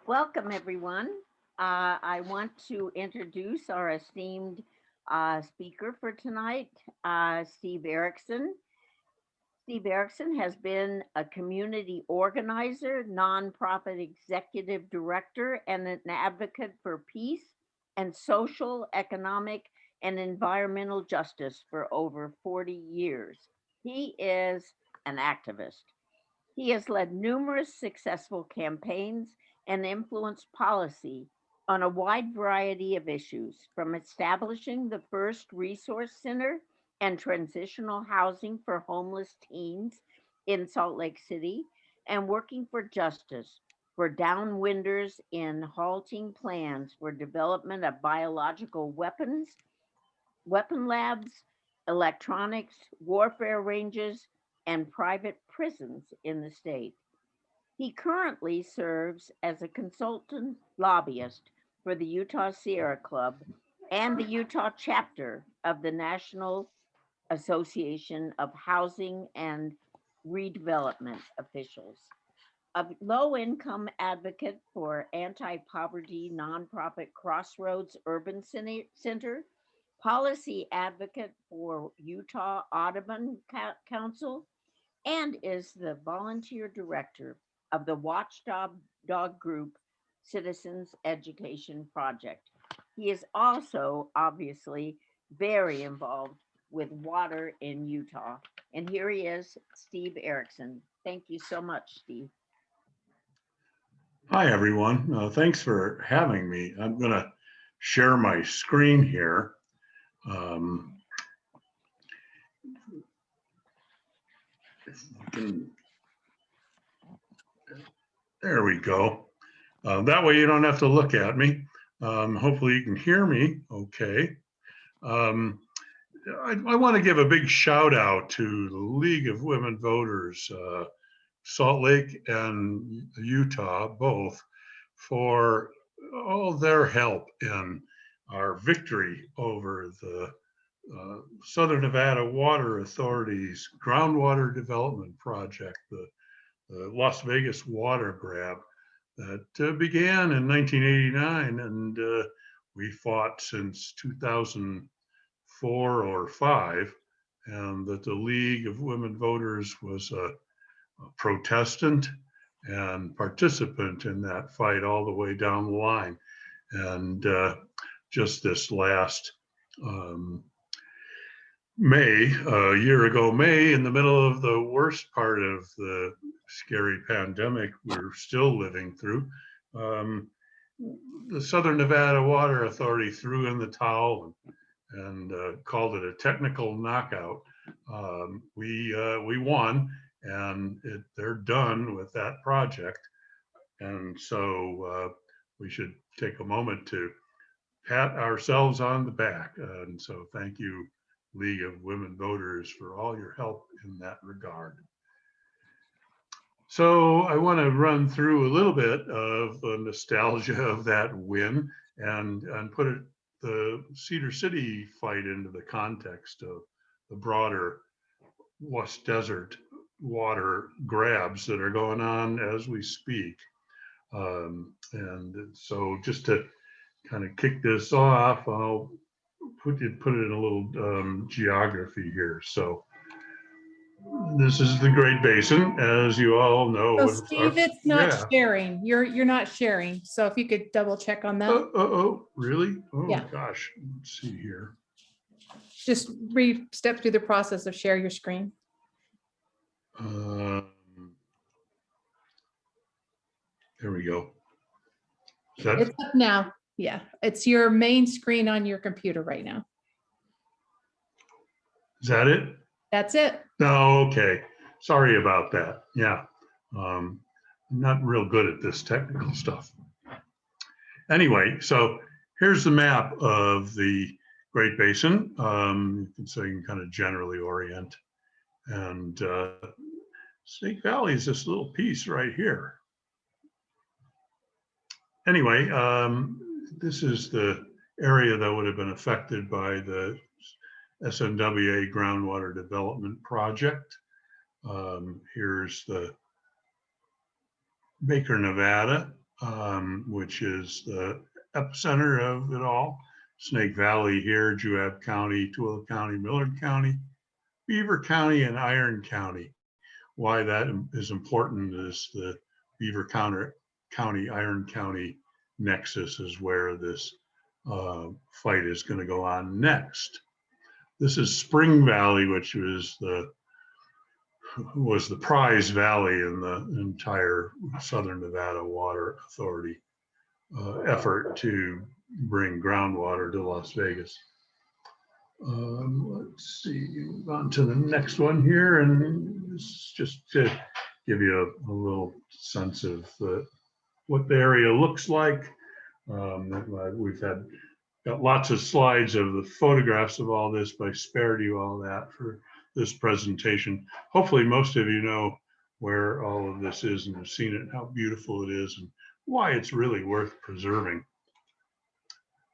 Welcome, everyone. I want to introduce our esteemed speaker for tonight, Steve Erickson. Steve Erickson has been a community organizer, nonprofit executive director, and an advocate for peace and social, economic, and environmental justice for over 40 years. He is an activist. He has led numerous successful campaigns and influenced policy on a wide variety of issues, from establishing the first resource center and transitional housing for homeless teens in Salt Lake City and working for justice for downwinders in halting plans for development of biological weapons, weapon labs, electronics, warfare ranges, and private prisons in the state. He currently serves as a consultant lobbyist for the Utah Sierra Club and the Utah chapter of the National Association of Housing and Redevelopment Officials, a low income advocate for anti poverty nonprofit Crossroads Urban Center, policy advocate for Utah Audubon Council, and is the volunteer director of the watchdog dog group Citizens Education Project. He is also obviously very involved with water in Utah. And here he is, Steve Erickson. Thank you so much, Steve. Hi, everyone. Thanks for having me. I'm going to share my screen here. Um, there we go. That way you don't have to look at me. Hopefully you can hear me okay. I want to give a big shout out to the League of Women Voters, Salt Lake and Utah, both, for all their help in our victory over the Southern Nevada Water Authority's Groundwater Development Project, the Las Vegas water grab that began in 1989, and we fought since 2004 or 5, and that the League of Women Voters was a protestant and participant in that fight all the way down the line. And just this last May, a year ago, May, in the middle of the worst part of the scary pandemic we're still living through, the Southern Nevada Water Authority threw in the towel and called it a technical knockout. We won, and they're done with that project. And so we should take a moment to pat ourselves on the back. And so thank you, League of Women Voters, for all your help in that regard. So I want to run through a little bit of the nostalgia of that win and put the Cedar City fight into the context of the broader West Desert water grabs that are going on as we speak. And so just to kind of kick this off, I'll put it in a little geography here. So this is the Great Basin, as you all know. So Steve, it's not sharing. You're not sharing. So if you could double check on that. Oh, really? Oh yeah. Gosh, let's see here. Just step through the process of share your screen. There we go. It's up now. Yeah, it's your main screen on your computer right now. Is that it? That's it. Oh, okay. Sorry about that. Yeah. I'm not real good at this technical stuff. Anyway, so here's the map of the Great Basin. You can say you can kind of generally orient. And Snake Valley is this little piece right here. Anyway, this is the area that would have been affected by the SNWA Groundwater Development Project. Here's the Baker, Nevada which is the epicenter of it all. Snake Valley here, Juab County, Tooele County, Millard County, Beaver County, and Iron County. Why that is important is the Beaver County, Iron County nexus is where this fight is going to go on next. This is Spring Valley, which was the prize valley in the entire Southern Nevada Water Authority effort to bring groundwater to Las Vegas. Let's see, move on to the next one here, and this is just to give you a little sense of what the area looks like. We've got lots of slides of the photographs of all this, but I spared you all that for this presentation. Hopefully most of you know where all of this is and have seen it and how beautiful it is and why it's really worth preserving.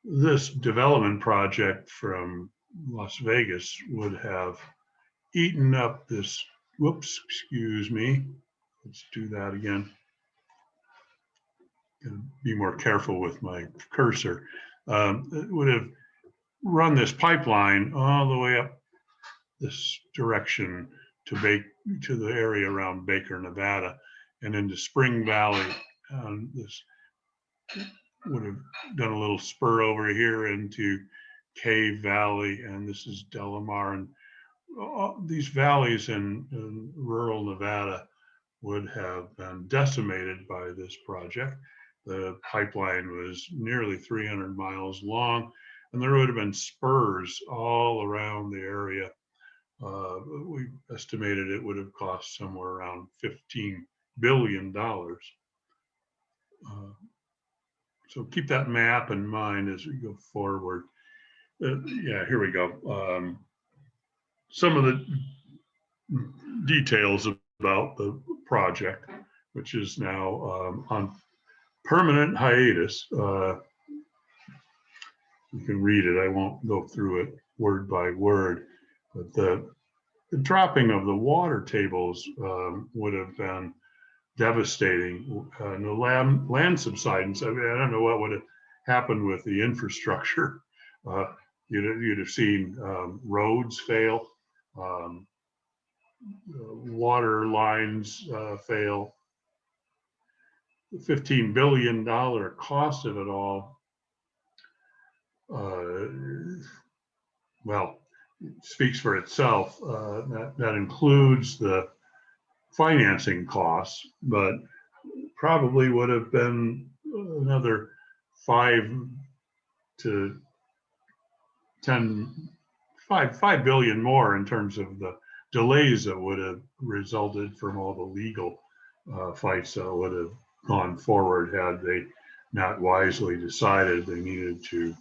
This development project from Las Vegas would have eaten up this, whoops, excuse me. Let's do that again. Gotta be more careful with my cursor. It would have run this pipeline all the way up this direction to the area around Baker, Nevada, and into Spring Valley. This would have done a little spur over here into Cave Valley, and this is Delamar. And these valleys in rural Nevada would have been decimated by this project. The pipeline was nearly 300 miles long, and there would have been spurs all around the area. We estimated it would have cost somewhere around $15 billion. So keep that map in mind as we go forward. Yeah, here we go. Some of the details about the project, which is now on permanent hiatus. You can read it. I won't go through it word by word, but the dropping of the water tables would have been devastating. No land subsidence. I mean, I don't know what would have happened with the infrastructure. You'd have seen roads fail, water lines fail. The $15 billion cost of it all, well, it speaks for itself. That includes the financing costs, but probably would have been another 5 billion more in terms of the delays that would have resulted from all the legal fights that would have gone forward had they not wisely decided they needed to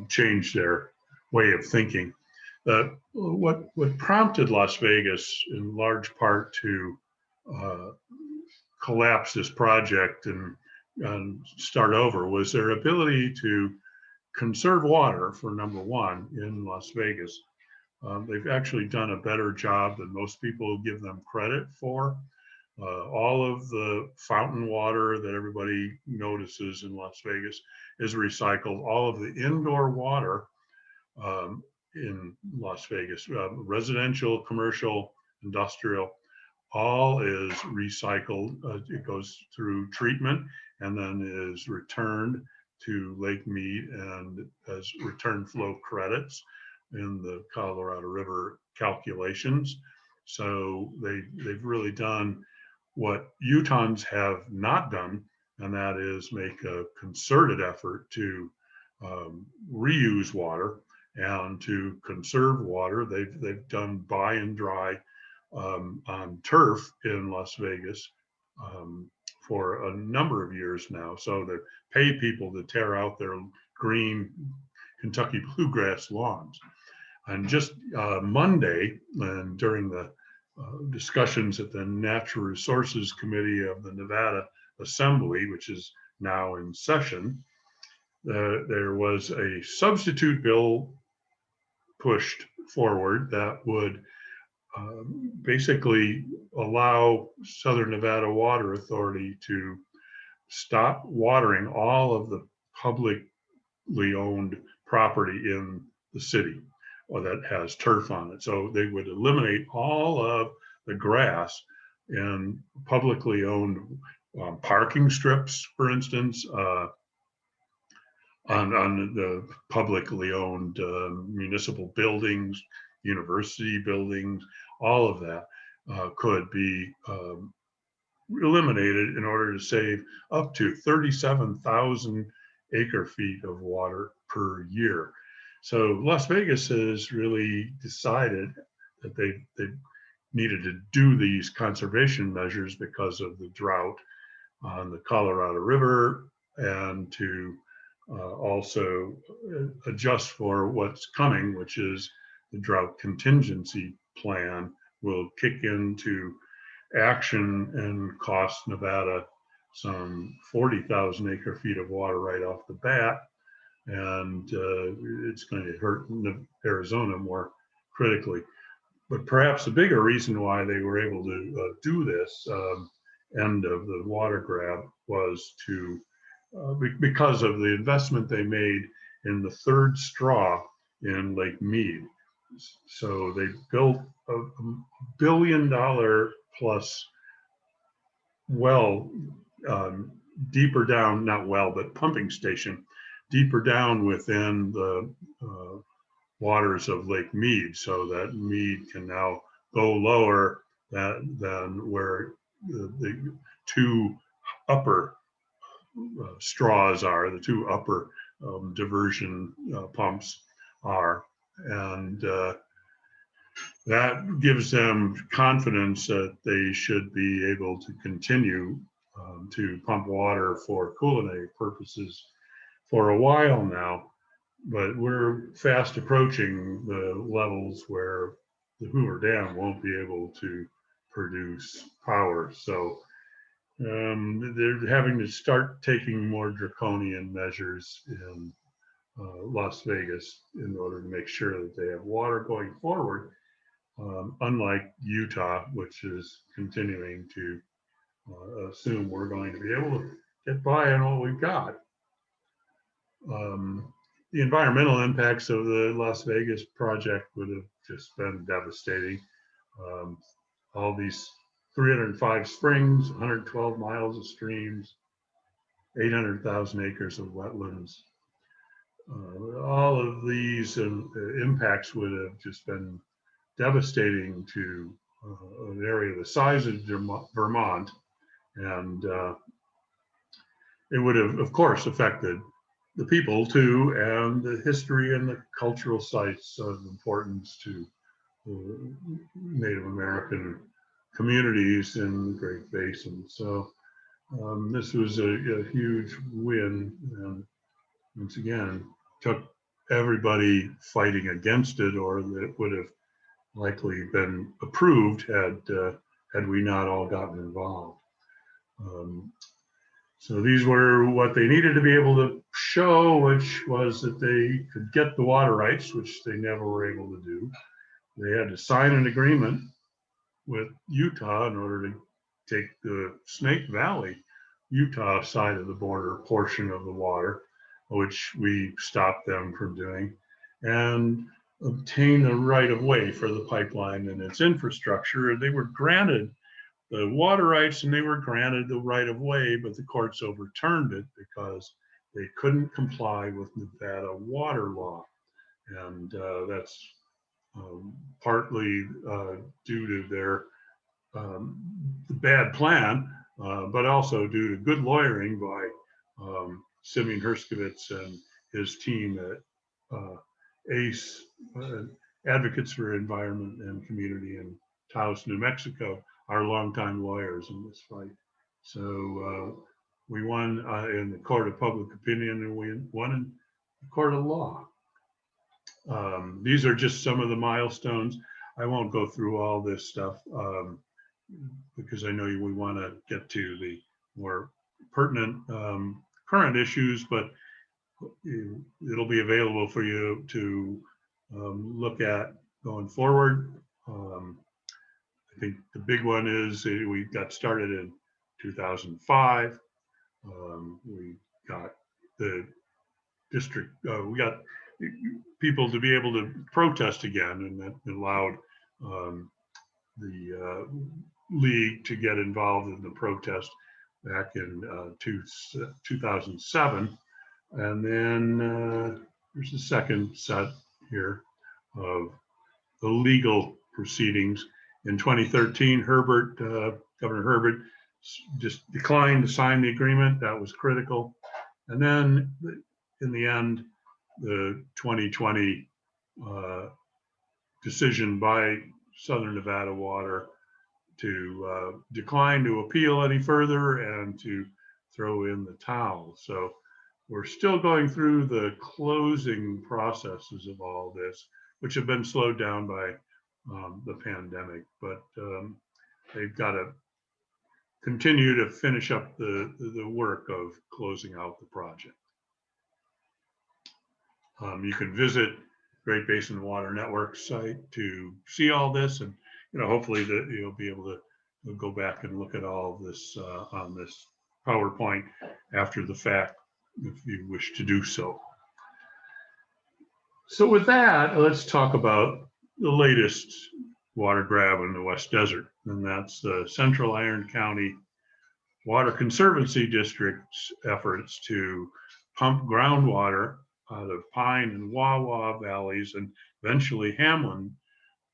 change their way of thinking. What prompted Las Vegas in large part to collapse this project and start over was their ability to conserve water, for number one, in Las Vegas. They've actually done a better job than most people give them credit for. All of the fountain water that everybody notices in Las Vegas is recycled. All of the indoor water in Las Vegas, residential, commercial, industrial, all is recycled. It goes through treatment and then is returned to Lake Mead and as return flow credits in the Colorado River calculations. So they've really done what Utahns have not done, and that is make a concerted effort to reuse water and to conserve water. They've done buy and dry on turf in Las Vegas for a number of years now. So they pay people to tear out their green Kentucky bluegrass lawns. And just Monday, and during the discussions at the Natural Resources Committee of the Nevada Assembly, which is now in session, there was a substitute bill pushed forward that would basically allow Southern Nevada Water Authority to stop watering all of the publicly owned property in the city or that has turf on it. So they would eliminate all of the grass in publicly owned parking strips, for instance, on the publicly owned municipal buildings, university buildings, all of that could be eliminated in order to save up to 37,000 acre feet of water per year. So Las Vegas has really decided that they needed to do these conservation measures because of the drought on the Colorado River, and to also adjust for what's coming, which is the drought contingency plan will kick into action and cost Nevada some 40,000 acre feet of water right off the bat. And it's going to hurt Arizona more critically. But perhaps the bigger reason why they were able to do this end of the water grab was to because of the investment they made in the third straw in Lake Mead. So they built a $1 billion plus well, deeper down, not well, but pumping station, deeper down within the waters of Lake Mead, so that Mead can now go lower than where the two upper straws are, the two upper diversion pumps are. And that gives them confidence that they should be able to continue to pump water for culinary purposes for a while now. But we're fast approaching the levels where the Hoover Dam won't be able to produce power. So they're having to start taking more draconian measures in Las Vegas in order to make sure that they have water going forward, unlike Utah, which is continuing to assume we're going to be able to get by on what we've got. The environmental impacts of the Las Vegas project would have just been devastating. All these 305 springs, 112 miles of streams, 800,000 acres of wetlands. All of these impacts would have just been devastating to an area the size of Vermont. And it would have, of course, affected the people too, and the history and the cultural sites of importance to Native American communities in the Great Basin. So this was a huge win, and once again, took everybody fighting against it, or that would have likely been approved had we not all gotten involved. So these were what they needed to be able to show, which was that they could get the water rights, which they never were able to do. They had to sign an agreement with Utah in order to take the Snake Valley, Utah side of the border portion of the water, which we stopped them from doing, and obtain the right of way for the pipeline and its infrastructure. They were granted the water rights and they were granted the right of way, but the courts overturned it because they couldn't comply with Nevada water law. And that's partly due to their bad plan, but also due to good lawyering by Simeon Herskovitz and his team at ACE, Advocates for Environment and Community in Taos, New Mexico, our longtime lawyers in this fight. So we won in the court of public opinion, and we won in the court of law. These are just some of the milestones. I won't go through all this stuff because I know we want to get to the more pertinent current issues, but it'll be available for you to look at going forward. I think the big one is we got started in 2005. We got the district, we got people to be able to protest again, and that allowed the league to get involved in the protest back in 2007. And then there's the second set here of the legal proceedings. In 2013, Governor Herbert just declined to sign the agreement. That was critical. And then in the end, the 2020 decision by Southern Nevada Water to decline to appeal any further and to throw in the towel. So we're still going through the closing processes of all this, which have been slowed down by the pandemic, but they've got to continue to finish up the work of closing out the project. You can visit Great Basin Water Network site to see all this, and hopefully that you'll be able to go back and look at all of this on this PowerPoint after the fact, if you wish to do so. So with that, let's talk about the latest water grab in the West Desert, and that's the Central Iron County Water Conservancy District's efforts to pump groundwater out of Pine and Wawa valleys and eventually Hamlin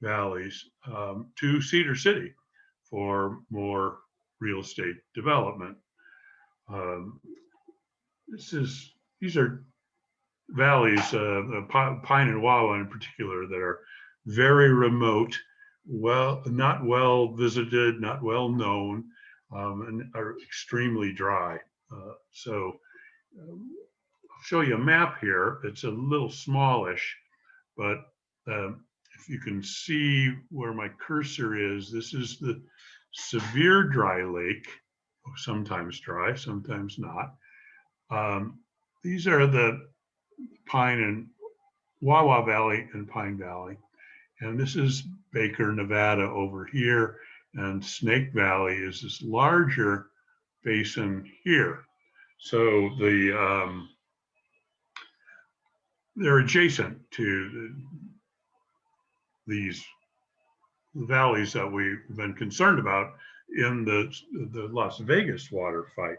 valleys to Cedar City for more real estate development. These are valleys, Pine and Wawa in particular, that are very remote, not well visited, not well known, and are extremely dry. So I'll show you a map here. It's a little smallish, but if you can see where my cursor is, this is the severe dry lake, sometimes dry, sometimes not. These are the Pine and Wawa Valley and Pine Valley. And this is Baker, Nevada over here. And Snake Valley is this larger basin here. So they're adjacent to these valleys that we've been concerned about in the Las Vegas water fight.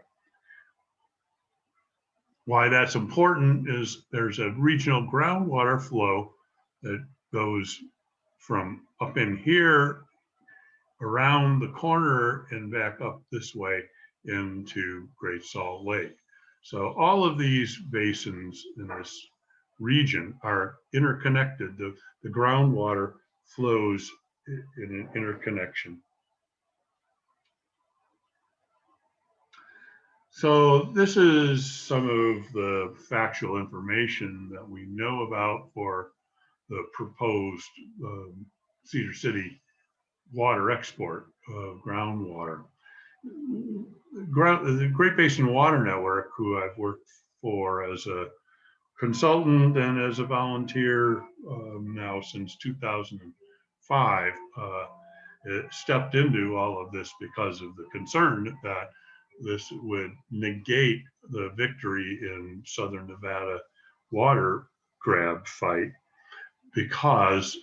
Why that's important is there's a regional groundwater flow that goes from up in here around the corner and back up this way into Great Salt Lake. So all of these basins in this region are interconnected. The groundwater flows in an interconnection. So this is some of the factual information that we know about for the proposed Cedar City water export of groundwater. The Great Basin Water Network, who I've worked for as a consultant and as a volunteer now since 2005, it stepped into all of this because of the concern that this would negate the victory in Southern Nevada water grab fight, because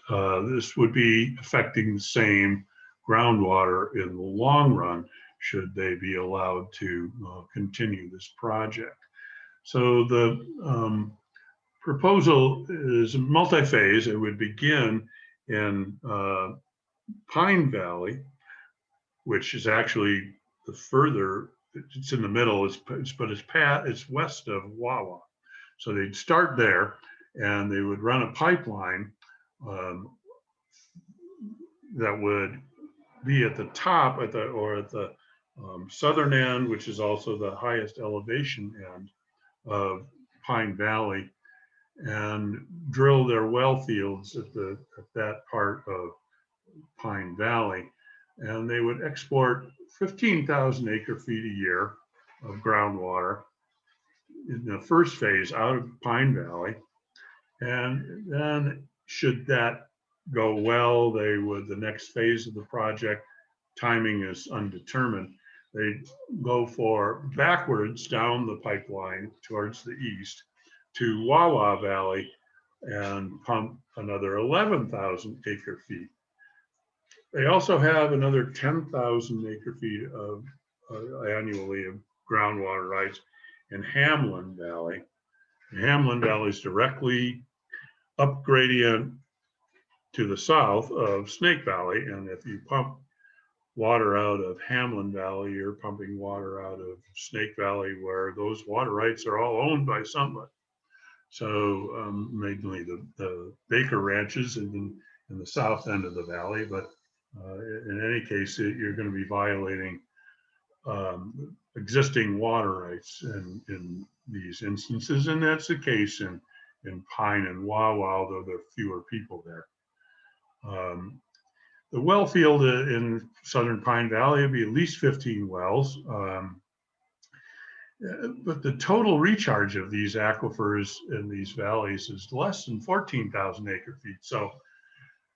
this would be affecting the same groundwater in the long run should they be allowed to continue this project. So the proposal is multi-phase. It would begin in Pine Valley, which is actually the further, it's in the middle, but it's west of Wawa. So they'd start there and they would run a pipeline that would be at the top at the southern end, which is also the highest elevation end of Pine Valley, and drill their well fields at that part of Pine Valley. And they would export 15,000 acre feet a year of groundwater in the first phase out of Pine Valley. And then should that go well, the next phase of the project, timing is undetermined, they go for backwards down the pipeline towards the east to Wawa Valley and pump another 11,000 acre feet. They also have another 10,000 acre feet of annually of groundwater rights in Hamlin Valley. Hamlin Valley is directly up gradient to the south of Snake Valley. And if you pump water out of Hamlin Valley, you're pumping water out of Snake Valley, where those water rights are all owned by someone. So mainly the Baker ranches in the south end of the valley, but in any case, you're going to be violating existing water rights in these instances, and that's the case in Pine and Wawa, although there are fewer people there. The well field in southern Pine Valley would be at least 15 wells, but the total recharge of these aquifers in these valleys is less than 14,000 acre feet. So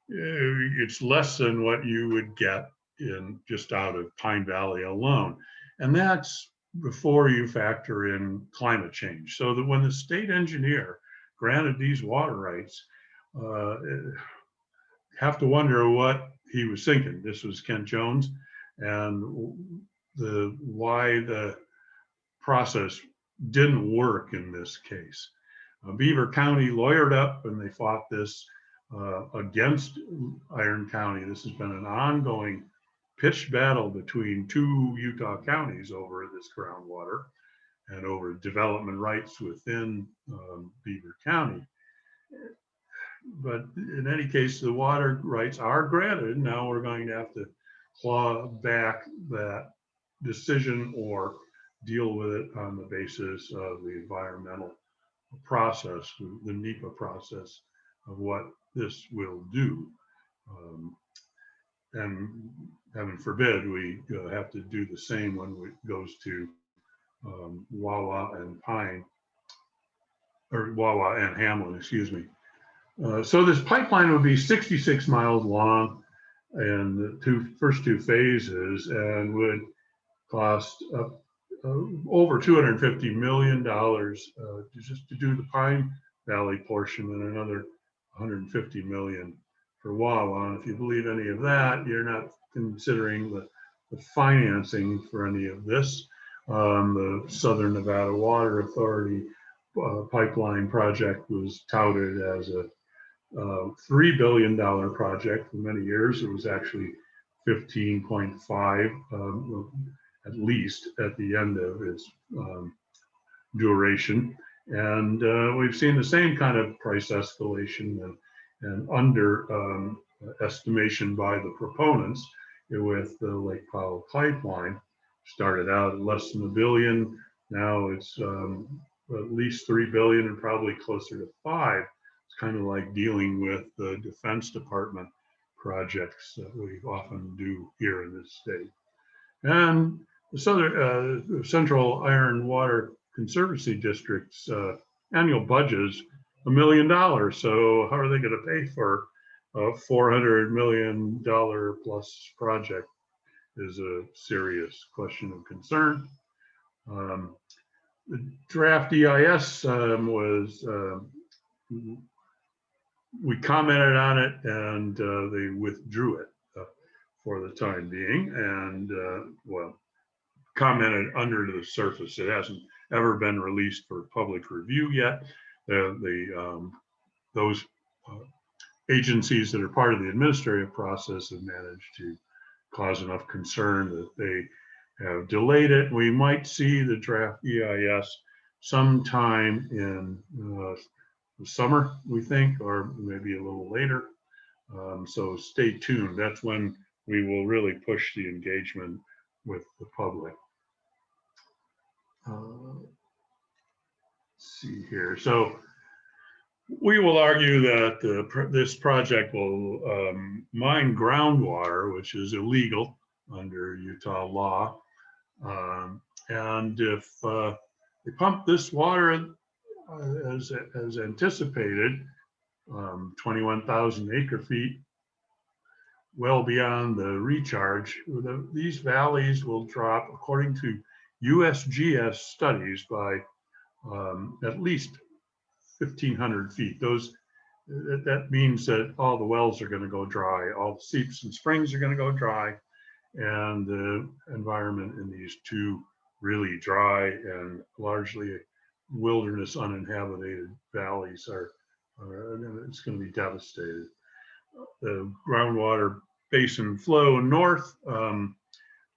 it's less than what you would get in just out of Pine Valley alone. And that's before you factor in climate change. So that when the state engineer granted these water rights, have to wonder what he was thinking. This was Kent Jones, and why the process didn't work in this case. Beaver County lawyered up and they fought this against Iron County. This has been an ongoing pitched battle between two Utah counties over this groundwater and over development rights within Beaver County. But in any case, the water rights are granted. Now we're going to have to claw back that decision or deal with it on the basis of the environmental process, the NEPA process of what this will do. And heaven forbid we have to do the same when it goes to Wawa and Pine, or Wawa and Hamlin, excuse me. So this pipeline would be 66 miles long in the first two phases, and would cost over $250 million just to do the Pine Valley portion, and another $150 million for Wawa. And if you believe any of that, you're not considering the financing for any of this. The Southern Nevada Water Authority pipeline project was touted as a $3 billion project for many years. It was actually 15.5 at least at the end of its duration. And we've seen the same kind of price escalation and under estimation by the proponents with the Lake Powell pipeline. Started out at less than $1 billion. Now it's at least $3 billion and probably closer to $5 billion. It's kind of like dealing with the Defense Department projects that we often do here in this state. And the Central Iron Water Conservancy District's annual budget is $1 million. So how are they going to pay for a $400 million plus project is a serious question of concern. The draft EIS was, we commented on it and they withdrew it for the time being, and well, commented under the surface. It hasn't ever been released for public review yet. Those agencies that are part of the administrative process have managed to cause enough concern that they have delayed it. We might see the draft EIS sometime in the summer, we think, or maybe a little later. So stay tuned. That's when we will really push the engagement with the public. Let's see here. So we will argue that this project will mine groundwater, which is illegal under Utah law. And if they pump this water as anticipated, 21,000 acre feet, well beyond the recharge. These valleys will drop, according to USGS studies, by at least 1,500 feet. That means that all the wells are going to go dry, all the seeps and springs are going to go dry, and the environment in these two really dry and largely wilderness uninhabited valleys it's going to be devastated. The groundwater basin flow north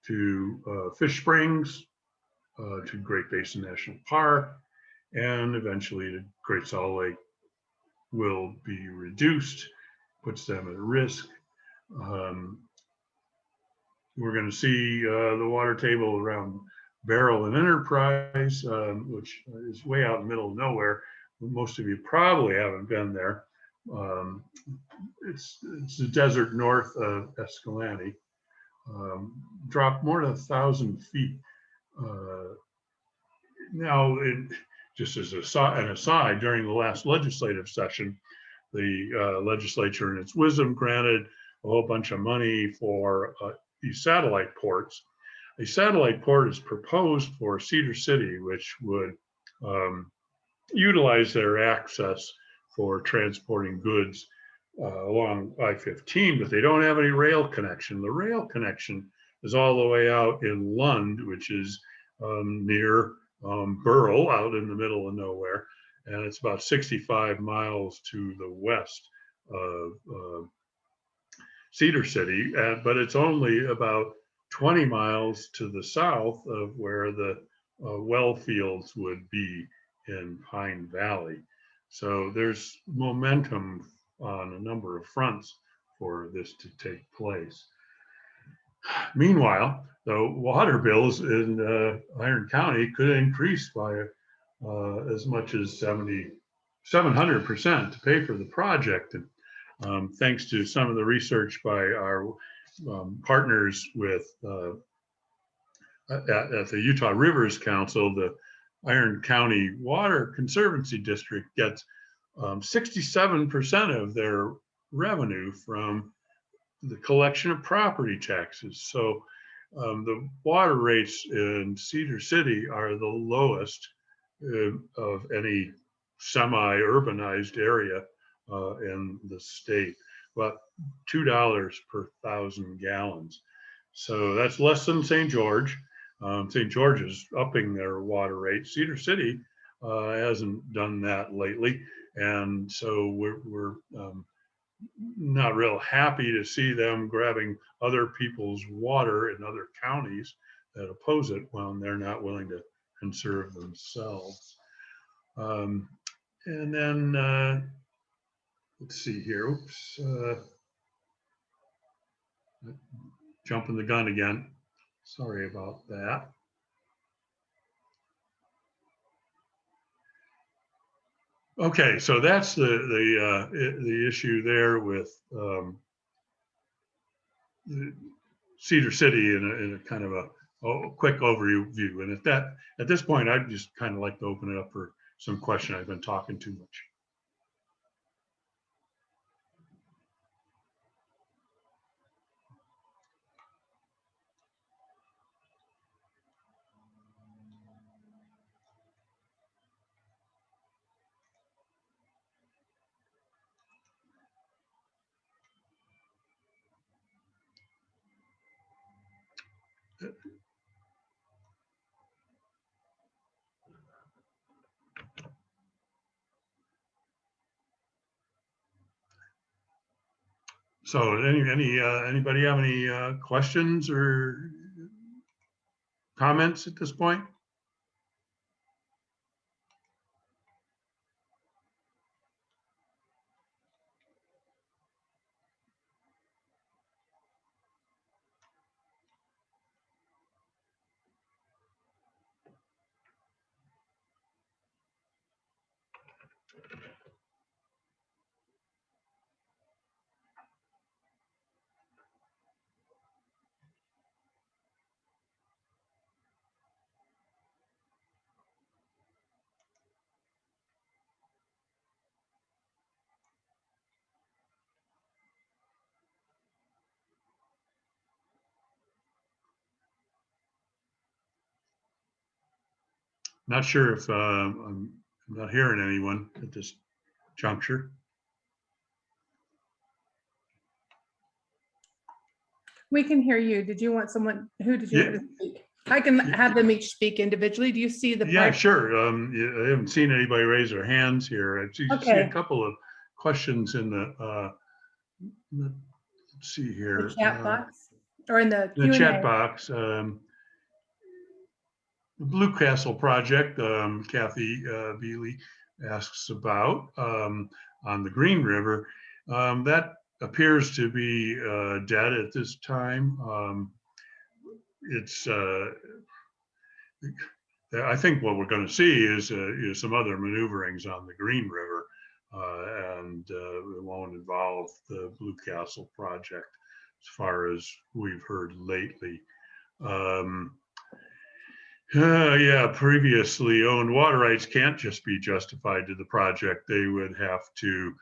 to Fish Springs, to Great Basin National Park, and eventually to Great Salt Lake will be reduced, puts them at risk. We're going to see the water table around Barrel and Enterprise, which is way out in the middle of nowhere. Most of you probably haven't been there. It's the desert north of Escalante. Dropped more than 1,000 feet. Now, just as an aside, during the last legislative session, the legislature in its wisdom granted a whole bunch of money for these satellite ports. A satellite port is proposed for Cedar City, which would utilize their access for transporting goods along I-15, but they don't have any rail connection. The rail connection is all the way out in Lund, which is near Burl, out in the middle of nowhere. And it's about 65 miles to the west of Cedar City, but it's only about 20 miles to the south of where the well fields would be in Pine Valley. So there's momentum on a number of fronts for this to take place. Meanwhile, the water bills in Iron County could increase by as much as 700% to pay for the project. And thanks to some of the research by our partners with at the Utah Rivers Council, the Iron County Water Conservancy District gets 67% of their revenue from the collection of property taxes. So the water rates in Cedar City are the lowest of any semi-urbanized area in the state, about $2 per 1,000 gallons. So that's less than St. George. St. George is upping their water rate. Cedar City hasn't done that lately. And so we're not real happy to see them grabbing other people's water in other counties that oppose it when they're not willing to conserve themselves. And then let's see here. Oops, jumping the gun again. Sorry about that. Okay, so that's the issue there with Cedar City in a kind of a quick overview. And at this point, I'd just kind of like to open it up for some question. I've been talking too much. So anybody have any questions or comments at this point? Not sure if I'm not hearing anyone at this juncture. We can hear you. Did you want someone, who did you Yeah. want to speak? I can have them each speak individually. Do you see the? Yeah, part? sure. I haven't seen anybody raise their hands here. I see a Okay. couple of questions in let's see here. The chat box or in the The Q&A? chat box. The Blue Castle project, Kathy Beely asks about on the Green River. That appears to be dead at this time. It's I think what we're going to see is some other maneuverings on the Green River, and it won't involve the Blue Castle project, as far as we've heard lately. Yeah, previously owned water rights can't just be justified to the project. They would have to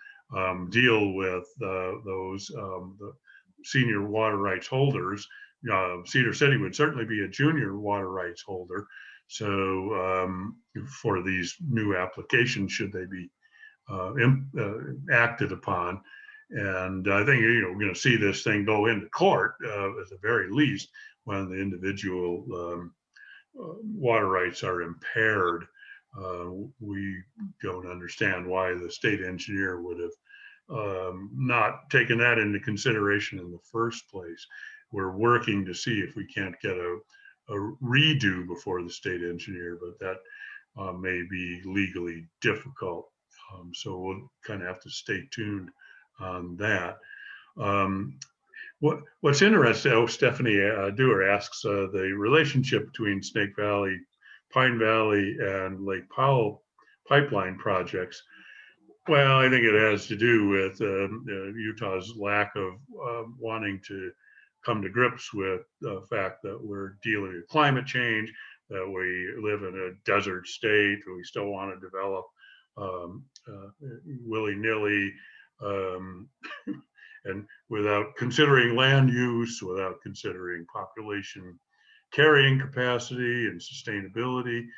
deal with those the senior water rights holders. Cedar City would certainly be a junior water rights holder. So for these new applications, should they be acted upon, and I think we're going to see this thing go into court at the very least when the individual water rights are impaired. We don't understand why the state engineer would have not taken that into consideration in the first place. We're working to see if we can't get a redo before the state engineer, but that may be legally difficult. So we'll kind of have to stay tuned on that. What's interesting, Stephanie Dewar asks the relationship between Snake Valley, Pine Valley, and Lake Powell pipeline projects. Well, I think it has to do with Utah's lack of wanting to come to grips with the fact that we're dealing with climate change, that we live in a desert state, we still want to develop willy-nilly, and without considering land use, without considering population carrying capacity and sustainability.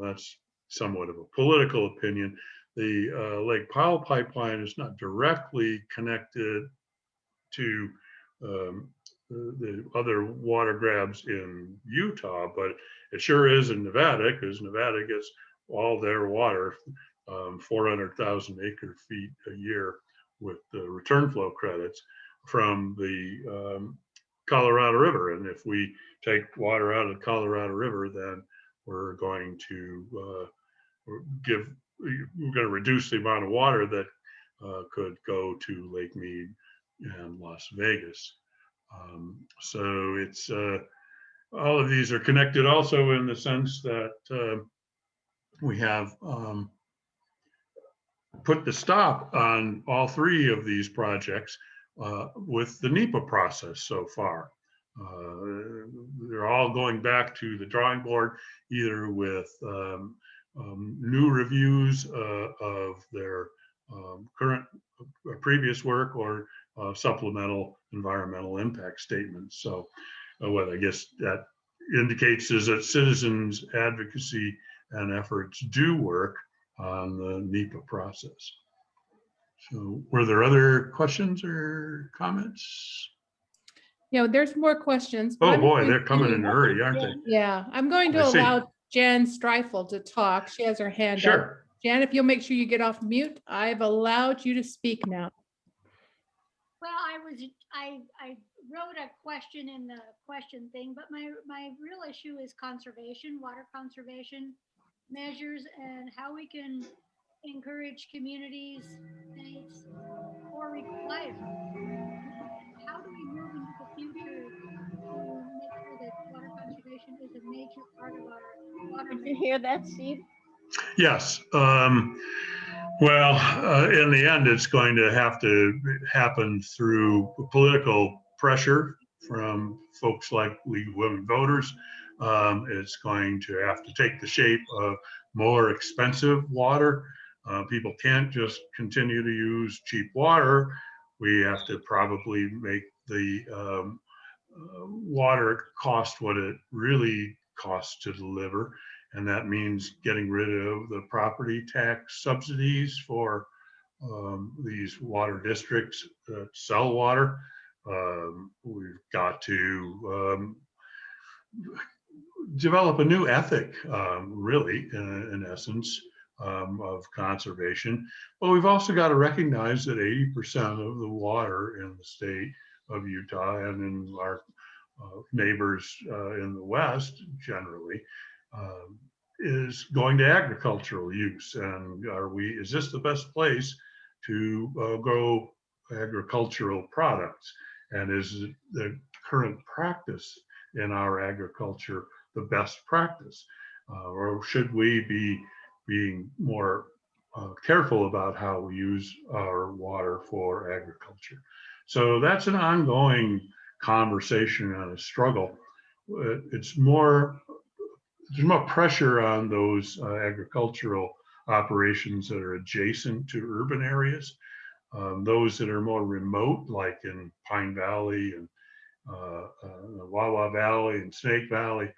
That's somewhat of a political opinion. The Lake Powell pipeline is not directly connected to the other water grabs in Utah, but it sure is in Nevada, because Nevada gets all their water, 400,000 acre feet a year, with the return flow credits from the Colorado River. And if we take water out of the Colorado River, then we're going to reduce the amount of water that could go to Lake Mead and Las Vegas. So it's all of these are connected also in the sense that we have put the stop on all three of these projects with the NEPA process so far. They're all going back to the drawing board, either with new reviews of their current previous work, or supplemental environmental impact statements. So what I guess that indicates is that citizens advocacy and efforts do work on the NEPA process. So were there other questions or comments? Yeah, there's more questions. Oh boy, they're coming in a hurry, aren't they? Yeah, I'm going to allow Jan Streifel to talk. She has her hand up. Sure. Jan, if you'll make sure you get off mute, I've allowed you to speak now. Well, I wrote a question in the question thing, but my real issue is conservation, water conservation measures, and how we can encourage communities, states, or require. How do we move into the future to make sure that water conservation is a major part of our water? Did you hear that, Steve? Yes. Well, in the end, it's going to have to happen through political pressure from folks like League of Women Voters. It's going to have to take the shape of more expensive water. People can't just continue to use cheap water. We have to probably make the water cost what it really costs to deliver. and that means getting rid of the property tax subsidies for these water districts that sell water. We've got to develop a new ethic, really, in essence, of conservation. But we've also got to recognize that 80% of the water in the state of Utah and in our neighbors in the West generally is going to agricultural use. And is this the best place to grow agricultural products? And is the current practice in our agriculture the best practice? Or should we be being more careful about how we use our water for agriculture? So that's an ongoing conversation and a struggle. There's more pressure on those agricultural operations that are adjacent to urban areas. Those that are more remote, like in Pine Valley and Wawa Valley and Snake Valley,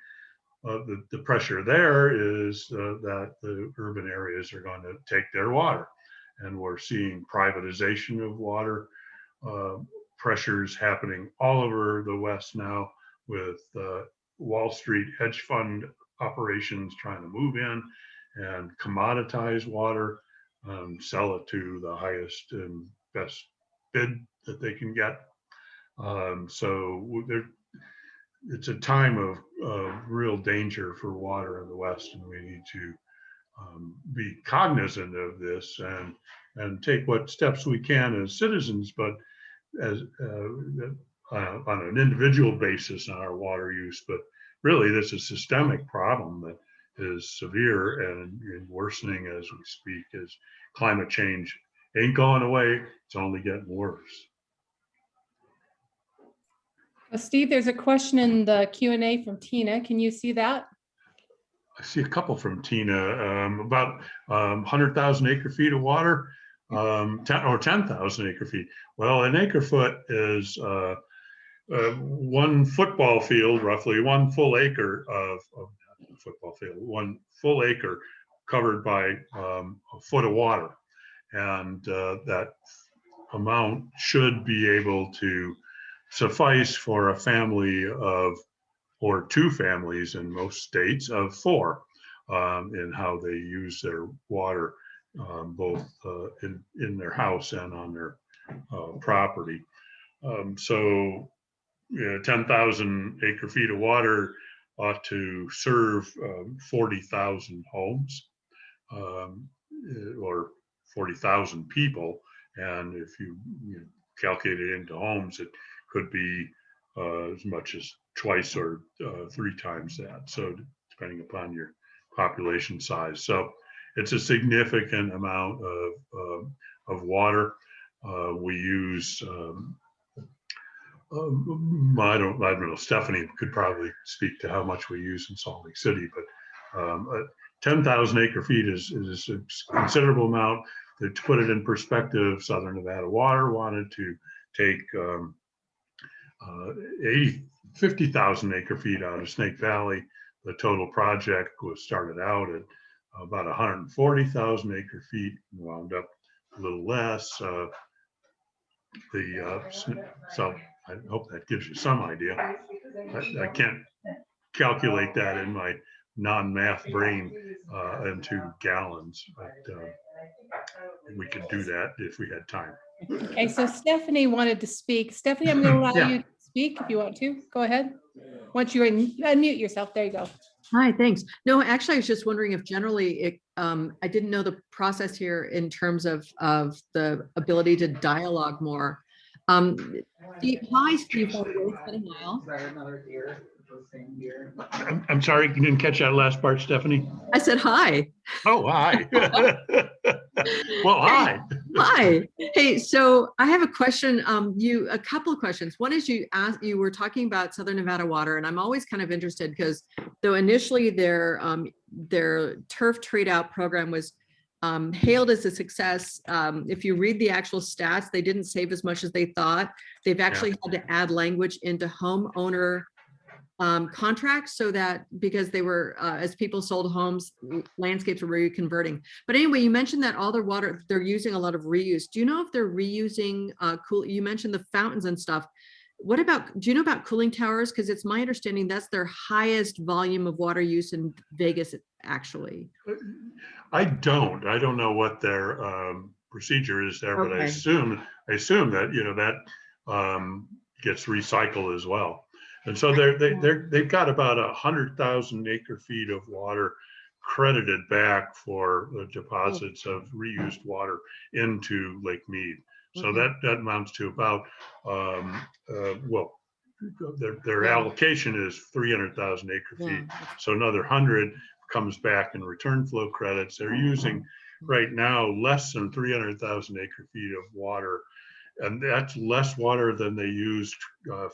the pressure there is that the urban areas are going to take their water. And we're seeing privatization of water pressures happening all over the West now, with Wall Street hedge fund operations trying to move in and commoditize water, sell it to the highest and best bid that they can get. So it's a time of real danger for water in the West, and we need to be cognizant of this and take what steps we can as citizens, but as on an individual basis on our water use. But really, this is a systemic problem that is severe and worsening as we speak, as climate change ain't going away, it's only getting worse. Steve, there's a question in the Q&A from Tina. Can you see that? I see a couple from Tina, about 100,000 acre feet of water, 10,000 acre feet. Well, an acre foot is one football field, roughly one full acre of football field, one full acre covered by a foot of water. And that amount should be able to suffice for a family of, or two families in most states, of four in how they use their water, both in their house and on their property. So 10,000 acre feet of water ought to serve 40,000 homes or 40,000 people. And if you calculate it into homes, it could be as much as twice or three times that. So depending upon your population size. So it's a significant amount of water. We use, I don't know, Stephanie could probably speak to how much we use in Salt Lake City, but 10,000 acre feet is a considerable amount. To put it in perspective, Southern Nevada Water wanted to take 50,000 acre feet out of Snake Valley. The total project was started out at about 140,000 acre feet and wound up a little less. So I hope that gives you some idea. I can't calculate that in my non-math brain into gallons, but we could do that if we had time. Okay, so Stephanie wanted to speak. Stephanie, I'm going to allow you to speak if you want to. Go ahead. Once you unmute yourself, there you go. Hi, thanks. No, actually, I was just wondering if generally I didn't know the process here in terms of the ability to dialogue more. Steve, hi, Steve. It's been a while. I'm sorry, you didn't catch that last part, Stephanie? I said hi. Oh, hi. Well, hi. Hi. Hey, so I have a question. A couple of questions. One is you were talking about Southern Nevada Water, and I'm always kind of interested because though initially their turf trade out program was hailed as a success. If you read the actual stats, they didn't save as much as they thought. They've actually had to add language into homeowner contracts so that because they were, as people sold homes, landscapes were reconverting. But anyway, you mentioned that all their water, they're using a lot of reuse. Do you know if they're reusing you mentioned the fountains and stuff. What about, do you know about cooling towers? Because it's my understanding that's their highest volume of water use in Vegas, actually. I don't know what their procedure is there, but I Okay. assume that, that gets recycled as well. And so they've got about 100,000 acre feet of water credited back for the deposits of reused water into Lake Mead. So Okay. that amounts to about, well, their Yeah. allocation is 300,000 acre feet. Yeah. So another 100 comes back in return flow credits. They're using right now less than 300,000 acre feet of water. And that's less water than they used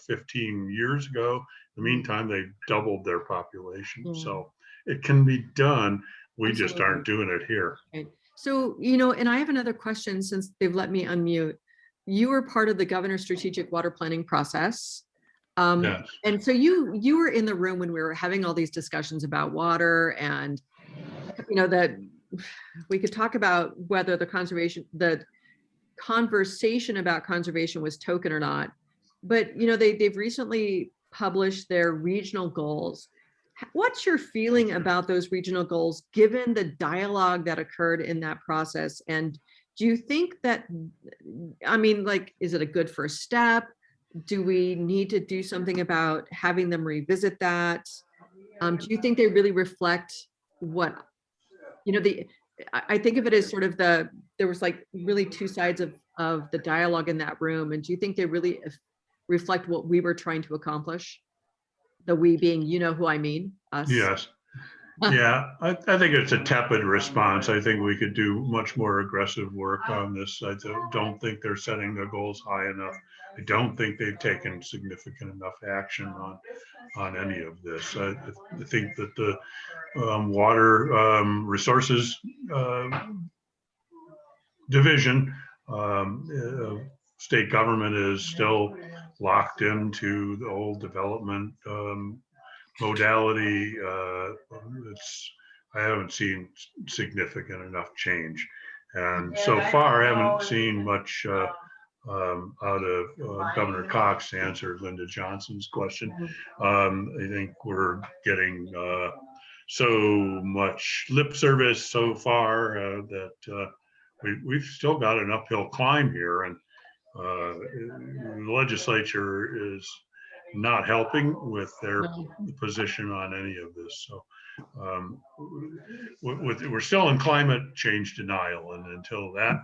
15 years ago. In the meantime, they've doubled their population. Yeah. So it can be done. We just Absolutely. aren't doing it here. Right. So, and I have another question since they've let me unmute. You were part of the governor's strategic water planning process. Yes. And so you were in the room when we were having all these discussions about water, and that we could talk about whether the conversation about conservation was token or not. But they've recently published their regional goals. What's your feeling about those regional goals, given the dialogue that occurred in that process? And do you think that, is it a good first step? Do we need to do something about having them revisit that? Do you think they really reflect what, I think of it as sort of there was like really two sides of the dialogue in that room. And do you think they really reflect what we were trying to accomplish? The we being, who I mean, us. Yes. Yeah, I think it's a tepid response. I think we could do much more aggressive work on this. I don't think they're setting their goals high enough. I don't think they've taken significant enough action on any of this. I think that the water resources division, state government is still locked into the old development modality. I haven't seen significant enough change, and so far I haven't seen much out of Governor Cox to answer Linda Johnson's question. I think we're getting so much lip service so far that we've still got an uphill climb here, and the legislature is not helping with their position on any of this. So we're still in climate change denial, and until that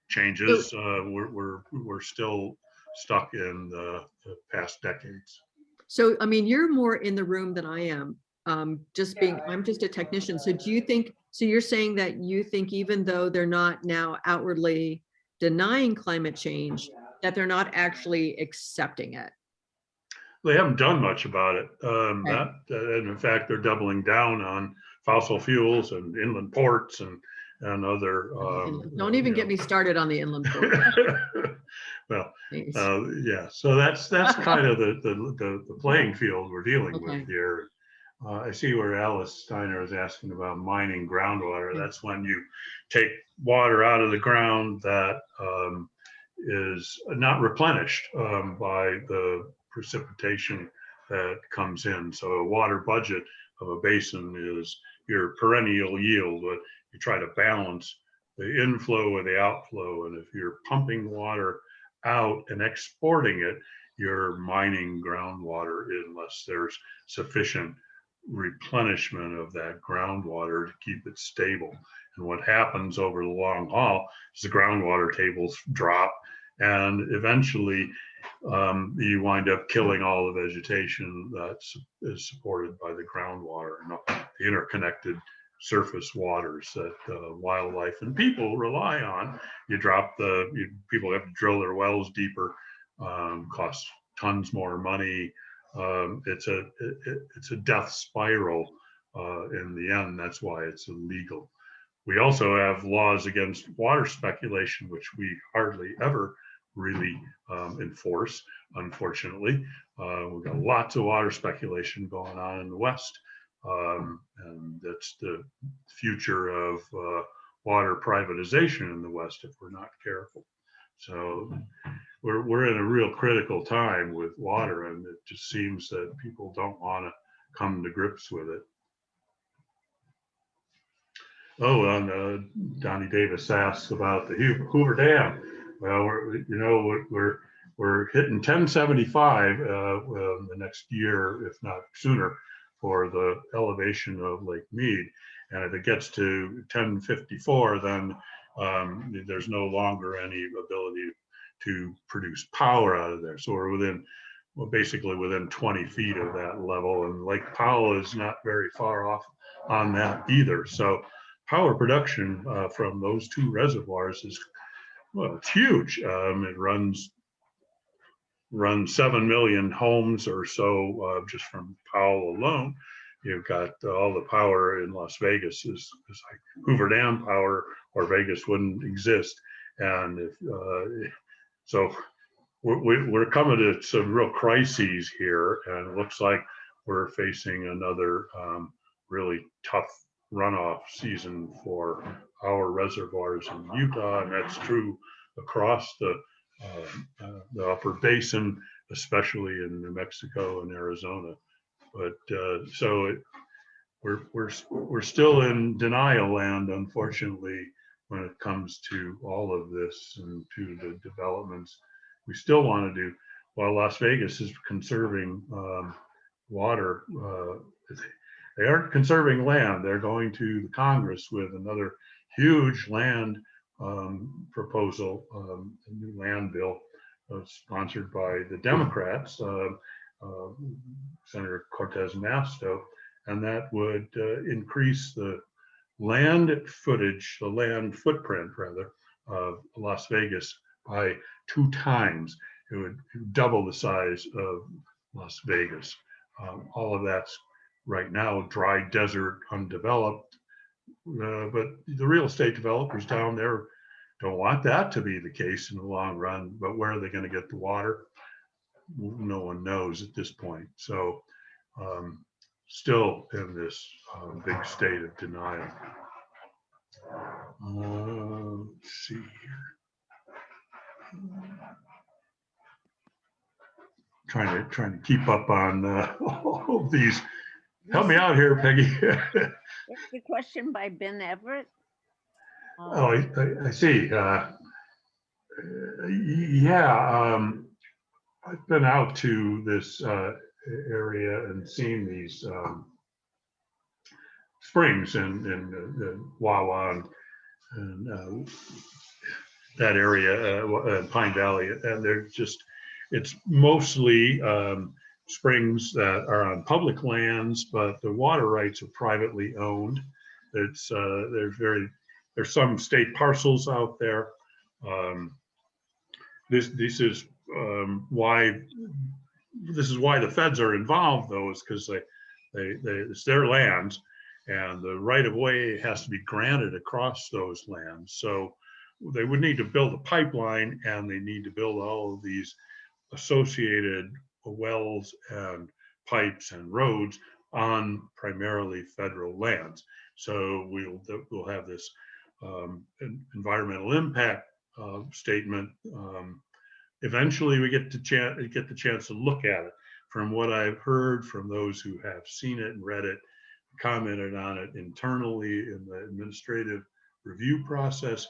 changes, we're still stuck in the past decades. So, you're more in the room than I am. I'm just a technician. So do you think, so you're saying that you think even though they're not now outwardly denying climate change, that they're not actually accepting it? They haven't done much about it. Right. And in fact, they're doubling down on fossil fuels and inland ports and other. Don't even get me started on the inland port. Well, yeah. So that's kind of the playing field we're dealing with here. I see where Alice Steiner is asking about mining groundwater. That's when you take water out of the ground that is not replenished by the precipitation that comes in. So a water budget of a basin is your perennial yield, but you try to balance the inflow and the outflow. And if you're pumping water out and exporting it, you're mining groundwater unless there's sufficient replenishment of that groundwater to keep it stable. And what happens over the long haul is the groundwater tables drop, and eventually you wind up killing all the vegetation that is supported by the groundwater and the interconnected surface waters that wildlife and people rely on. You drop people have to drill their wells deeper, costs tons more money. It's a death spiral in the end. That's why it's illegal. We also have laws against water speculation, which we hardly ever really enforce, unfortunately. We've got lots of water speculation going on in the West. And that's the future of water privatization in the West if we're not careful. So we're in a real critical time with water, and it just seems that people don't want to come to grips with it. Oh, and Donnie Davis asks about the Hoover Dam. Well, we're hitting 1075 the next year, if not sooner, for the elevation of Lake Mead. And if it gets to 1054, then there's no longer any ability to produce power out of there. So we're within, well, basically within 20 feet of that level. And Lake Powell is not very far off on that either. So power production from those two reservoirs is, well, it's huge. It runs 7 million homes or so just from Powell alone. You've got all the power in Las Vegas is like Hoover Dam power, or Vegas wouldn't exist. And if, so we're coming to some real crises here, and it looks like we're facing another really tough runoff season for our reservoirs in Utah, and that's true across the upper basin, especially in New Mexico and Arizona. But so we're still in denial land, unfortunately, when it comes to all of this and to the developments we still want to do. While Las Vegas is conserving water, they aren't conserving land. They're going to the Congress with another huge land proposal, a new land bill sponsored by the Democrats, Senator Cortez Masto, and that would increase the land footage, the land footprint rather, of Las Vegas by 2 times. It would double the size of Las Vegas. All of that's right now dry desert, undeveloped, but the real estate developers down there don't want that to be the case in the long run. But where are they going to get the water? No one knows at this point. So still in this big state of denial. Let's see here. Trying to keep up on all of these. Help me out here, Peggy. There's a question by Ben Everett. Oh, I see. Yeah, I've been out to this area and seen these springs in Wawa and that area, Pine Valley, and they're just, it's mostly springs that are on public lands, but the water rights are privately owned. It's there's some state parcels out there. This is why the feds are involved, though, is because it's their lands, and the right of way has to be granted across those lands. So they would need to build a pipeline, and they need to build all of these associated wells and pipes and roads on primarily federal lands. So we'll have this environmental impact statement. Eventually, we get the chance to look at it. From what I've heard from those who have seen it and read it, commented on it internally in the administrative review process,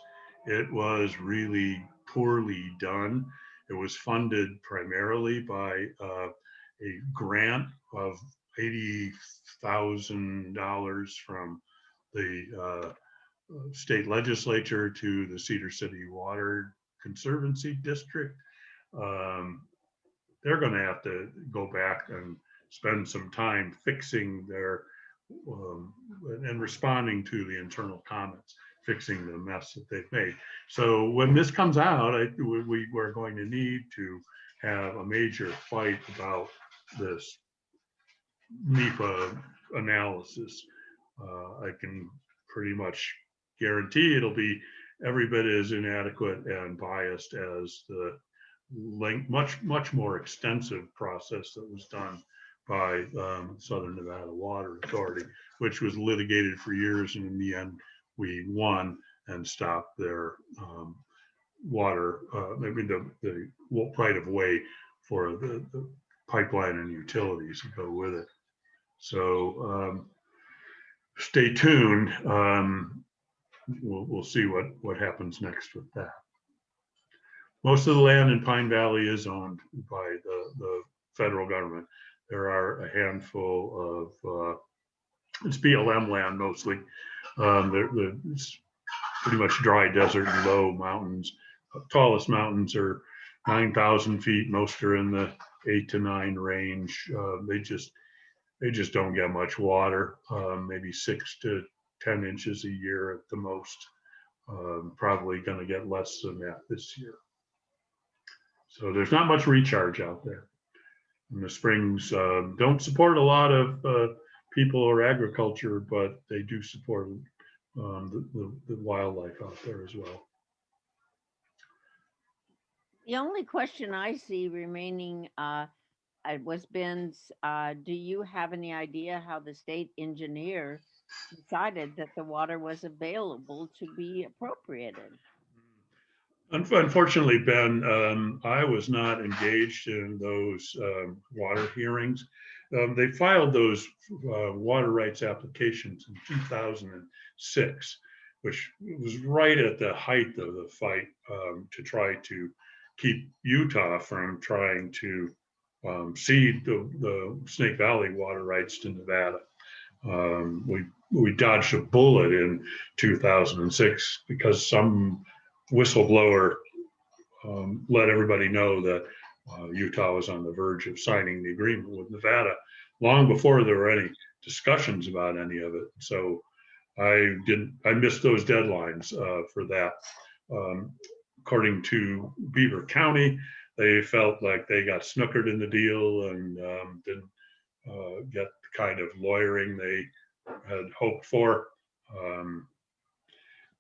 it was really poorly done. It was funded primarily by a grant of $80,000 from the state legislature to the Cedar City Water Conservancy District. They're going to have to go back and spend some time fixing their and responding to the internal comments, fixing the mess that they've made. So when this comes out, we're going to need to have a major fight about this NEPA analysis. I can pretty much guarantee it'll be every bit as inadequate and biased as the much more extensive process that was done by Southern Nevada Water Authority, which was litigated for years, and in the end, we won and stopped their water, maybe the right of way for the pipeline and utilities that go with it. So stay tuned. We'll see what happens next with that. Most of the land in Pine Valley is owned by the federal government. There are a handful of, it's BLM land mostly. It's pretty much dry desert and low mountains. Tallest mountains are 9,000 feet. Most are in the 8 to 9 range. They just don't get much water, maybe 6 to 10 inches a year at the most. Probably going to get less than that this year. So there's not much recharge out there. And the springs don't support a lot of people or agriculture, but they do support the wildlife out there as well. The only question I see remaining was Ben's, do you have any idea how the state engineer decided that the water was available to be appropriated? Unfortunately, Ben, I was not engaged in those water hearings. They filed those water rights applications in 2006, which was right at the height of the fight to try to keep Utah from trying to cede the Snake Valley water rights to Nevada. We dodged a bullet in 2006 because some whistleblower let everybody know that Utah was on the verge of signing the agreement with Nevada long before there were any discussions about any of it. So I missed those deadlines for that. According to Beaver County, they felt like they got snookered in the deal and didn't get the kind of lawyering they had hoped for.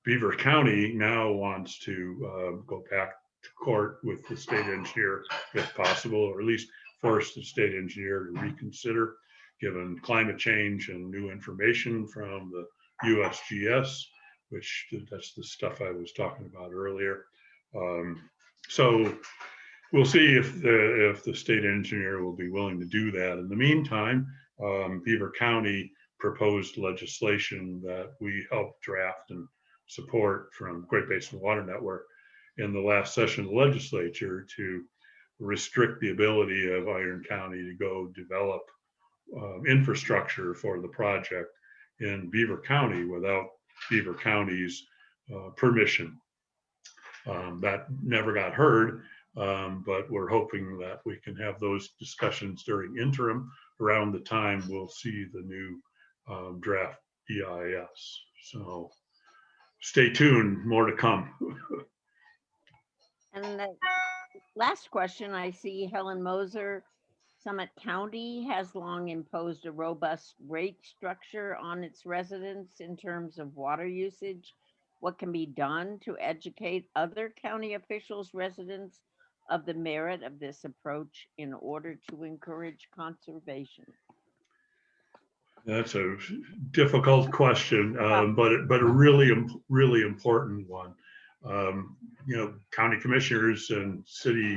Beaver County now wants to go back to court with the state engineer if possible, or at least force the state engineer to reconsider, given climate change and new information from the USGS, which that's the stuff I was talking about earlier. So we'll see if the state engineer will be willing to do that. In the meantime, Beaver County proposed legislation that we helped draft and support from Great Basin Water Network in the last session of the legislature to restrict the ability of Iron County to go develop infrastructure for the project in Beaver County without Beaver County's permission. That never got heard, but we're hoping that we can have those discussions during interim around the time we'll see the new draft EIS. So stay tuned, more to come. And the last question, I see Helen Moser, Summit County has long imposed a robust rate structure on its residents in terms of water usage. What can be done to educate other county officials, residents of the merit of this approach in order to encourage conservation? That's a difficult question, but a really important one. You know, county commissioners and city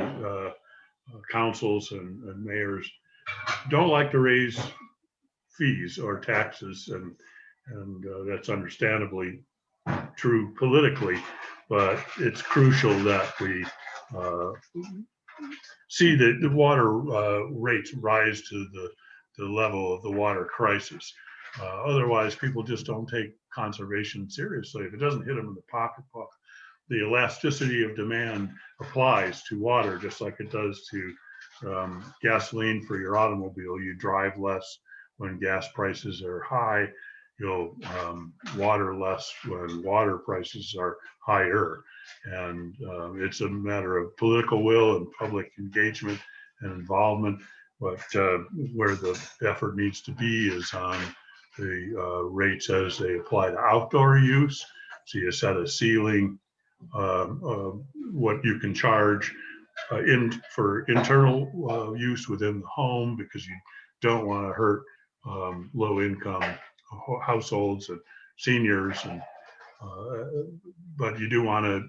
councils and mayors don't like to raise fees or taxes, and that's understandably true politically, but it's crucial that we see that the water rates rise to the level of the water crisis. Otherwise, people just don't take conservation seriously. If it doesn't hit them in the pocketbook, the elasticity of demand applies to water just like it does to gasoline for your automobile. You drive less when gas prices are high. You'll water less when water prices are higher. And it's a matter of political will and public engagement and involvement. But where the effort needs to be is on the rates as they apply to outdoor use. So you set a ceiling, what you can charge for internal use within the home, because you don't want to hurt low-income households and seniors, and but you do want to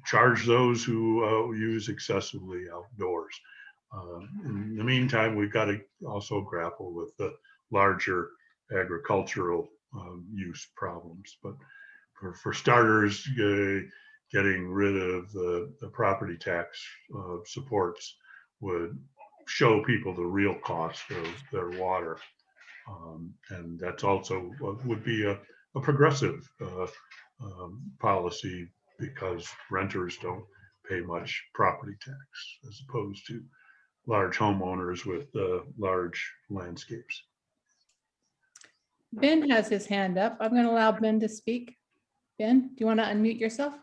charge those who use excessively outdoors. In the meantime, we've got to also grapple with the larger agricultural use problems. But for starters, getting rid of the property tax supports would show people the real cost of their water. And that's also would be a progressive policy, because renters don't pay much property tax as opposed to large homeowners with large landscapes. Ben has his hand up. I'm going to allow Ben to speak. Ben, do you want to unmute yourself?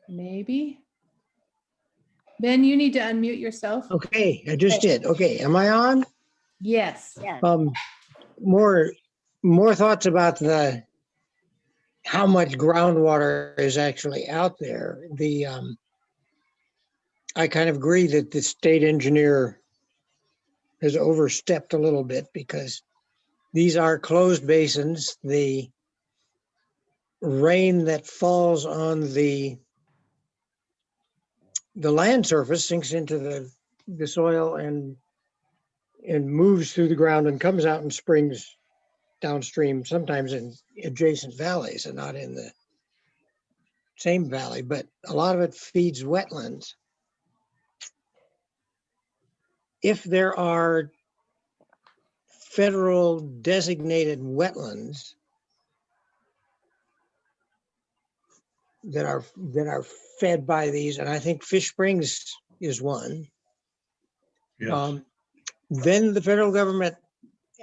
Maybe. Ben, you need to unmute yourself. Okay, I just did. Okay, am I on? Yes. Yes. More thoughts about how much groundwater is actually out there. I kind of agree that the state engineer has overstepped a little bit, because these are closed basins. The rain that falls on the land surface sinks into the soil and moves through the ground and comes out in springs downstream, sometimes in adjacent valleys and not in the same valley, but a lot of it feeds wetlands. If there are federal designated wetlands that are fed by these, and I think Fish Springs is one, Yes. then the federal government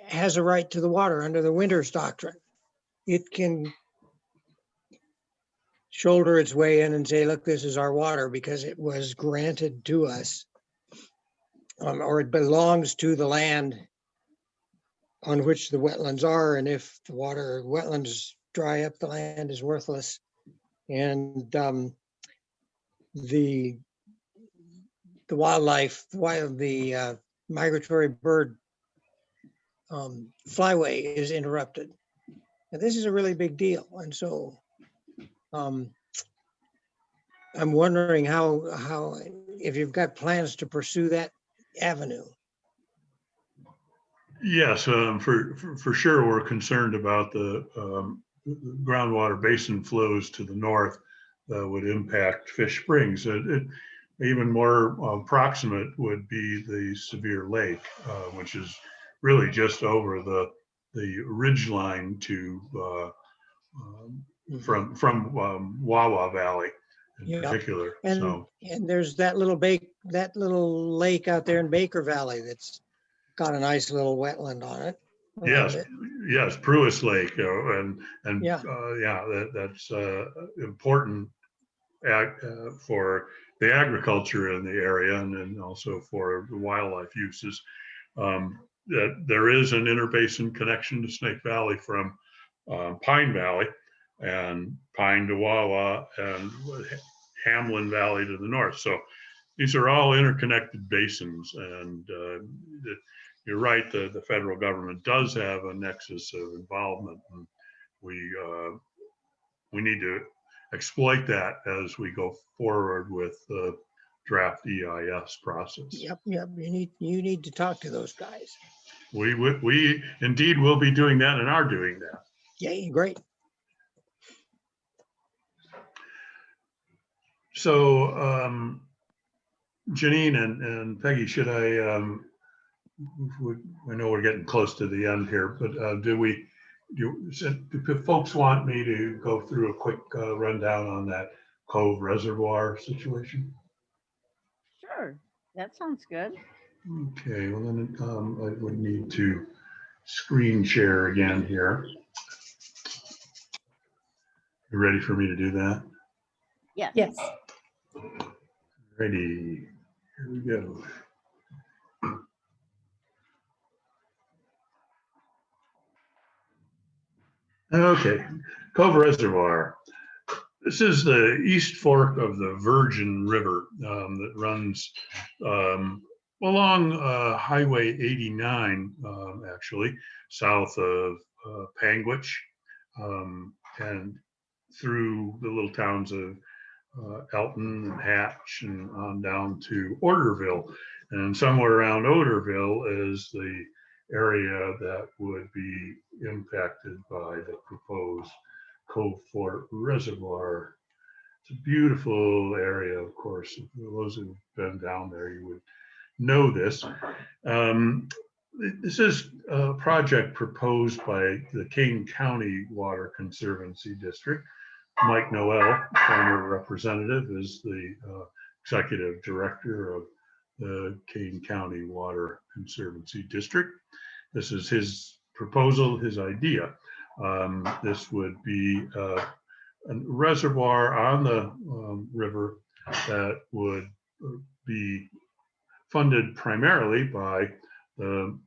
has a right to the water under the Winters Doctrine. It can shoulder its way in and say, look, this is our water because it was granted to us, or it belongs to the land on which the wetlands are. And if the wetlands dry up, the land is worthless. And the wildlife, the migratory bird flyway is interrupted. And this is a really big deal. And so I'm wondering how if you've got plans to pursue that avenue. Yes, for sure, we're concerned about the groundwater basin flows to the north that would impact Fish Springs. Even more proximate would be the Sevier Lake, which is really just over the ridge line to from Wawa Valley in Yep. particular. And there's that little lake out there in Baker Valley that's got a nice little wetland on it. Yes, Pruis Lake, and Yeah. that's important for the agriculture in the area, and then also for the wildlife uses. That there is an interbasin connection to Snake Valley from Pine Valley, and Pine to Wawa, and Hamlin Valley to the north. So these are all interconnected basins, and you're right, the federal government does have a nexus of involvement, and we need to exploit that as we go forward with the draft EIS process. Yep. You need to talk to those guys. We indeed will be doing that, and are doing that. Yay, great. So Janine and Peggy, should I know we're getting close to the end here, but do folks want me to go through a quick rundown on that Cove Reservoir situation? Sure, that sounds good. Okay, well then I would need to screen share again here. You ready for me to do that? Yes. Yes. Ready, here we go. Okay, Cove Reservoir. This is the east fork of the Virgin River that runs along Highway 89, actually, south of Panguitch, and through the little towns of Elton and Hatch and on down to Orderville. And somewhere around Orderville is the area that would be impacted by the proposed Cove Reservoir. It's a beautiful area, of course. Those who've been down there, you would know this. This is a project proposed by the Kane County Water Conservancy District. Mike Noel, former representative, is the executive director of the Kane County Water Conservancy District. This is his proposal, his idea. This would be a reservoir on the river that would be funded primarily by the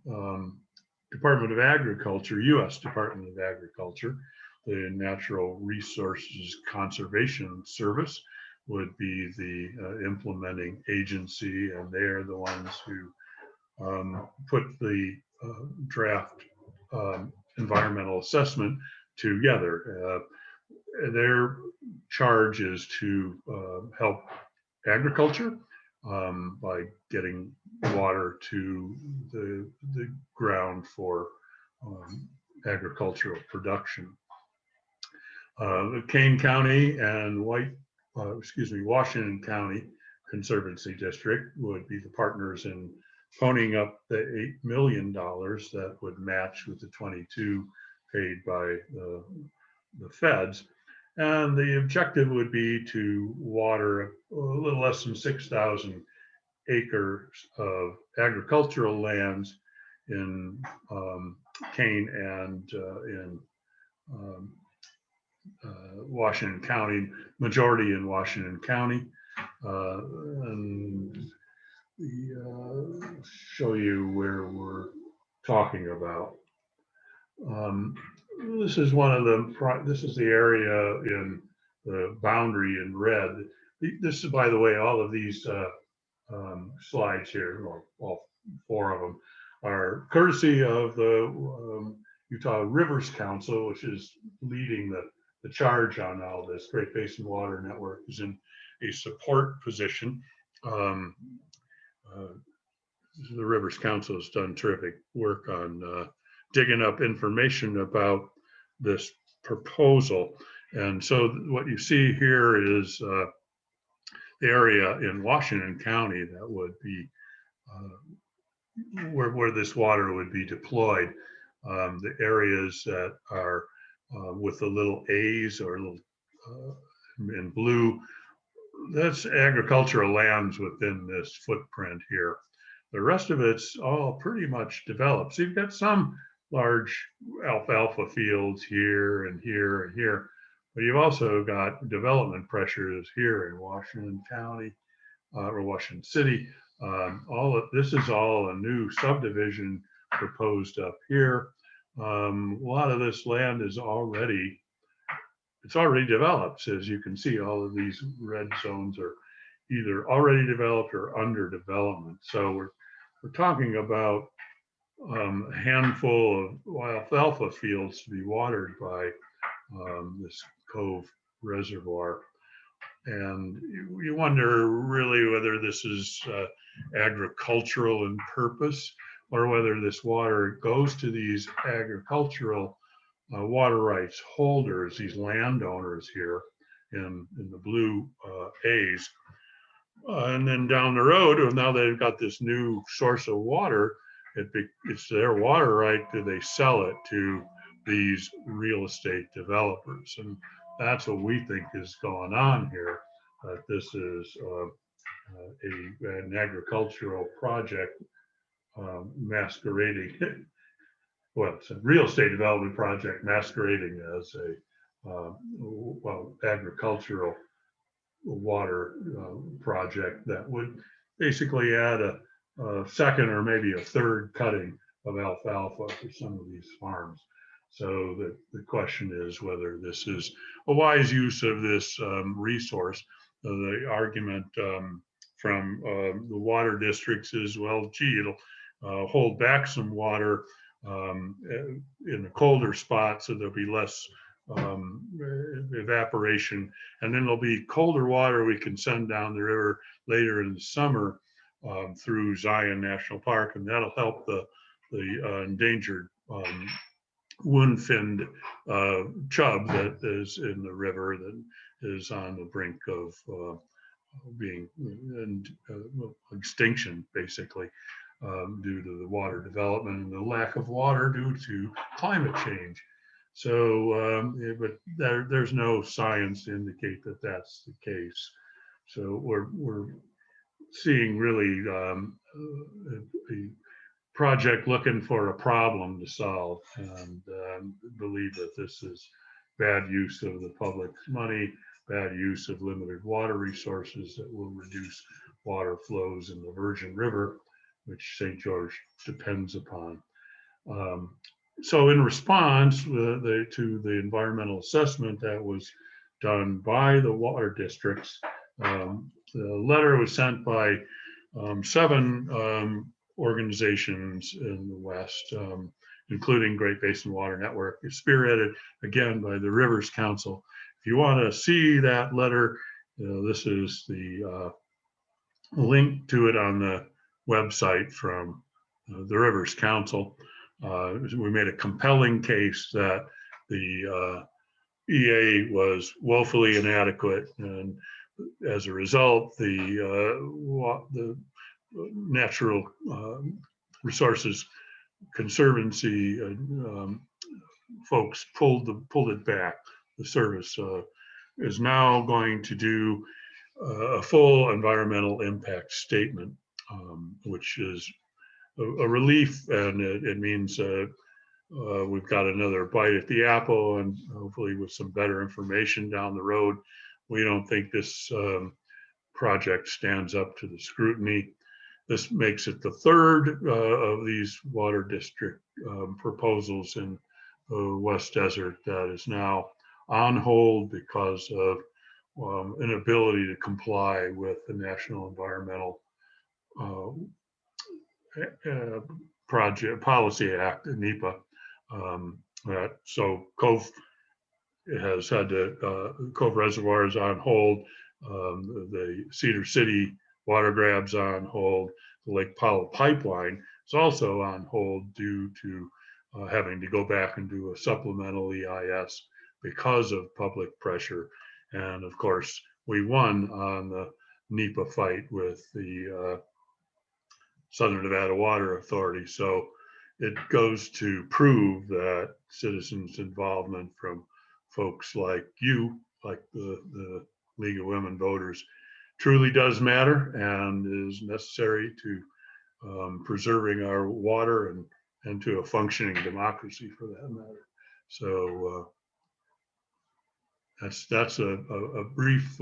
Department of Agriculture, U.S. Department of Agriculture. The Natural Resources Conservation Service would be the implementing agency, and they're the ones who put the draft environmental assessment together. Their charge is to help agriculture by getting water to the ground for agricultural production. The Kane County and Washington County Conservancy District would be the partners in ponying up the $8 million that would match with the 22 paid by the feds. And the objective would be to water a little less than 6,000 acres of agricultural lands in Kane and in Washington County, majority in Washington County. And show you where we're talking about. This is one of the, this is the area in the boundary in red. This is, by the way, all of these slides here, or all 4 of them, are courtesy of the Utah Rivers Council, which is leading the charge on all this. Great Basin Water Network is in a support position. The Rivers Council has done terrific work on digging up information about this proposal. And so what you see here is the area in Washington County that would be where this water would be deployed. The areas that are with the little A's or little in blue, that's agricultural lands within this footprint here. The rest of it's all pretty much developed. So you've got some large alfalfa fields here and here and here, but you've also got development pressures here in Washington County or Washington City. This is all a new subdivision proposed up here. A lot of this land is already developed. As you can see, all of these red zones are either already developed or under development. So we're talking about a handful of alfalfa fields to be watered by this Cove Reservoir. And you wonder really whether this is agricultural in purpose, or whether this water goes to these agricultural water rights holders, these landowners here in the blue A's. And then down the road, now they've got this new source of water, it's their water right. Do they sell it to these real estate developers? And that's what we think is going on here. That this is an agricultural project masquerading. Well, it's a real estate development project masquerading as a agricultural water project that would basically add a second or maybe a third cutting of alfalfa for some of these farms. So the question is whether this is a wise use of this resource. The argument from the water districts is, well, gee, it'll hold back some water in the colder spots, so there'll be less evaporation, and then there'll be colder water we can send down the river later in the summer through Zion National Park, and that'll help the endangered wound-finned chub that is in the river that is on the brink of being extinction, basically, due to the water development and the lack of water due to climate change. So, but there's no science to indicate that that's the case. So we're seeing really a project looking for a problem to solve, and believe that this is bad use of the public's money, bad use of limited water resources that will reduce water flows in the Virgin River, which St. George depends upon. So in response to the environmental assessment that was done by the water districts, the letter was sent by 7 organizations in the West, including Great Basin Water Network, spearheaded again by the Rivers Council. If you want to see that letter, this is the link to it on the website from the Rivers Council. We made a compelling case that the EA was woefully inadequate, and as a result, the Natural Resources Conservancy folks pulled it back. The service is now going to do a full environmental impact statement, which is a relief, and it means we've got another bite at the apple, and hopefully with some better information down the road. We don't think this project stands up to the scrutiny. This makes it the 3rd of these water district proposals in the West Desert that is now on hold because of inability to comply with the National Environmental Policy Act, NEPA. So Cove has had to, Cove Reservoir is on hold. The Cedar City water grab's on hold. The Lake Powell pipeline is also on hold due to having to go back and do a supplemental EIS because of public pressure. And of course, we won on the NEPA fight with the Southern Nevada Water Authority. So it goes to prove that citizens' involvement from folks like you, like the League of Women Voters, truly does matter and is necessary to preserving our water and to a functioning democracy, for that matter. So that's a brief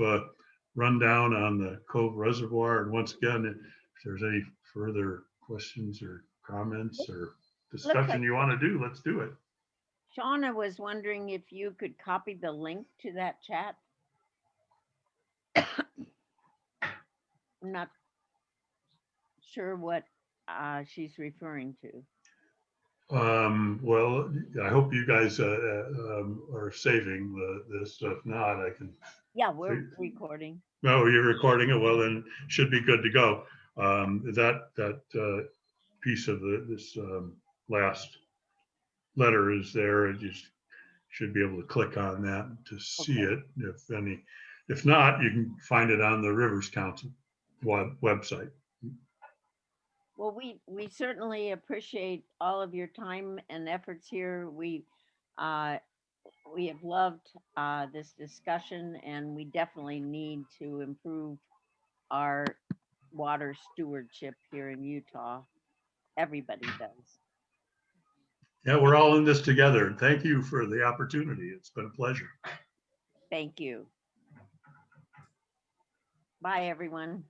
rundown on the Cove Reservoir. And once again, if there's any further questions or comments or discussion you want to do, let's do it. Shauna was wondering if you could copy the link to that chat. I'm not sure what she's referring to. Well, I hope you guys are saving this. If not, I can. Yeah, we're recording. No, you're recording it. Well, then it should be good to go. That piece of this last letter is there. You should be able to click on that to see it. If not, you can find it on the Rivers Council website. Well, we certainly appreciate all of your time and efforts here. We have loved this discussion, and we definitely need to improve our water stewardship here in Utah. Everybody does. Yeah, we're all in this together. Thank you for the opportunity. It's been a pleasure. Thank you. Bye, everyone.